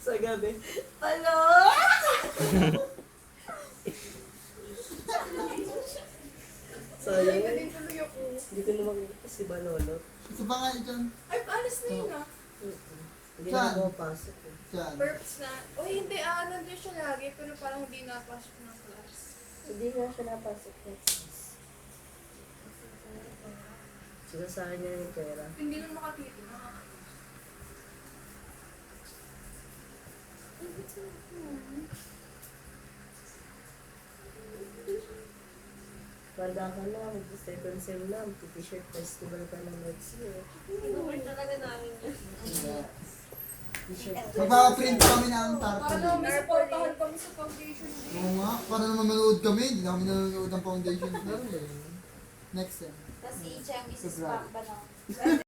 Sa gabi. Ano? Sayang. Galing tuloy ako. Hindi ko naman si Balolo. Isa pa nga dyan. Ay, alas na yun ah. Hindi Saan? na pumapasok eh. Dyan. Purpose na. Uy, hindi nandun siya lagi, pero parang hindi napasok ng class. Hindi nga siya napasok next class. Sinasahan niya yung pera. Hindi na makatito. Banda ka na, mag-second sem na, mag-t-shirt festival ka na next year. Inuwi talaga namin yun. T-shirt. Magpapaprint kami ng Para tarpaulin. naman may supportahan kami sa foundation day. Oo nga, para naman manood kami. Hindi na kami nanonood ng foundation. Ano ba yun? Next time. Tapos si Chang, Mrs. February. Pamba, no?